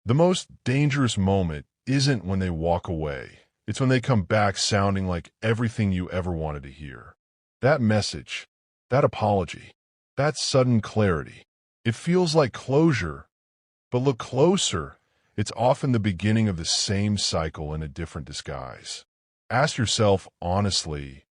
The most dangerous moment isn't when they walk away. It's when they come back sounding like everything you ever wanted to hear. That message, that apology, that sudden clarity. It feels like closure, but look closer. It's often the beginning of the same cycle in a different disguise. Ask yourself honestly,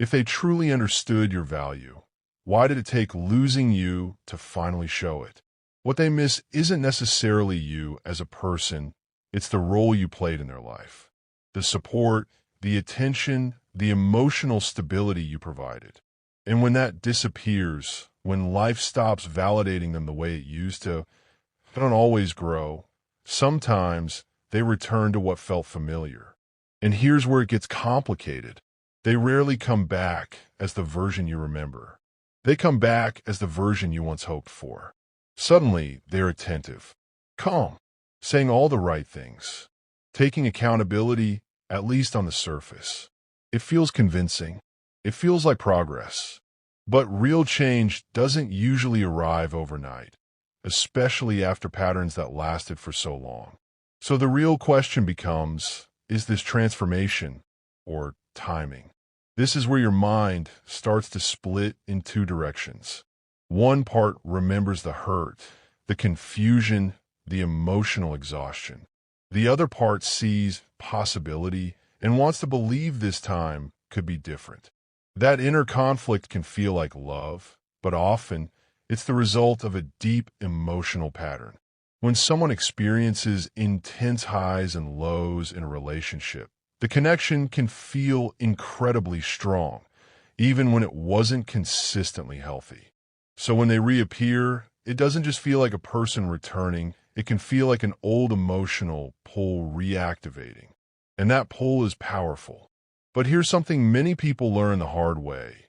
if they truly understood your value, why did it take losing you to finally show it? What they miss isn't necessarily you as a person, it's the role you played in their life. The support, the attention, the emotional stability you provided. And when that disappears, when life stops validating them the way it used to, they don't always grow. Sometimes they return to what felt familiar. And here's where it gets complicated. They rarely come back as the version you remember. They come back as the version you once hoped for. Suddenly, they're attentive, calm, saying all the right things, taking accountability, at least on the surface. It feels convincing. It feels like progress. But real change doesn't usually arrive overnight, especially after patterns that lasted for so long. So the real question becomes, is this transformation or timing? This is where your mind starts to split in two directions. One part remembers the hurt, the confusion, the emotional exhaustion. The other part sees possibility and wants to believe this time could be different. That inner conflict can feel like love, but often it's the result of a deep emotional pattern. When someone experiences intense highs and lows in a relationship, the connection can feel incredibly strong, even when it wasn't consistently healthy. So when they reappear, it doesn't just feel like a person returning, it can feel like an old emotional pull reactivating. And that pull is powerful. But here's something many people learn the hard way.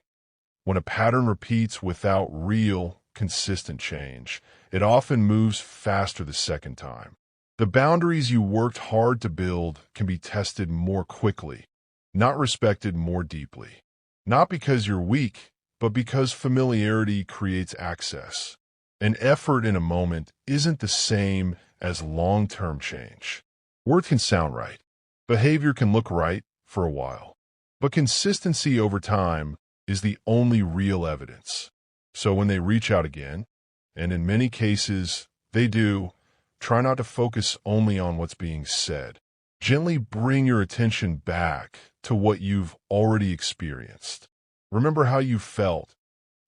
When a pattern repeats without real, consistent change, it often moves faster the second time. The boundaries you worked hard to build can be tested more quickly, not respected more deeply. Not because you're weak, but because familiarity creates access. And effort in a moment isn't the same as long-term change. Words can sound right. Behavior can look right for a while. But consistency over time is the only real evidence. So when they reach out again, and in many cases they do, try not to focus only on what's being said. Gently bring your attention back to what you've already experienced. Remember how you felt,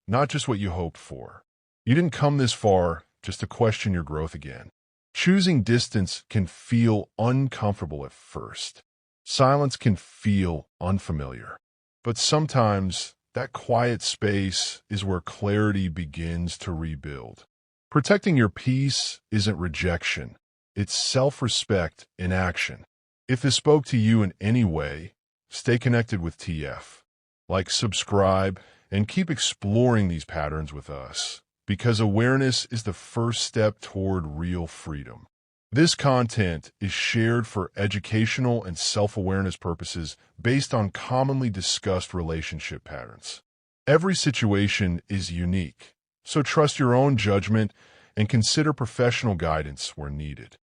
not just what you hoped for. You didn't come this far just to question your growth again. Choosing distance can feel uncomfortable at first. Silence can feel unfamiliar. But sometimes that quiet space is where clarity begins to rebuild. Protecting your peace isn't rejection. It's self-respect in action. If this spoke to you in any way, stay connected with TF. Like, subscribe, and keep exploring these patterns with us, because awareness is the first step toward real freedom. This content is shared for educational and self-awareness purposes based on commonly discussed relationship patterns. Every situation is unique, so trust your own judgment and consider professional guidance where needed.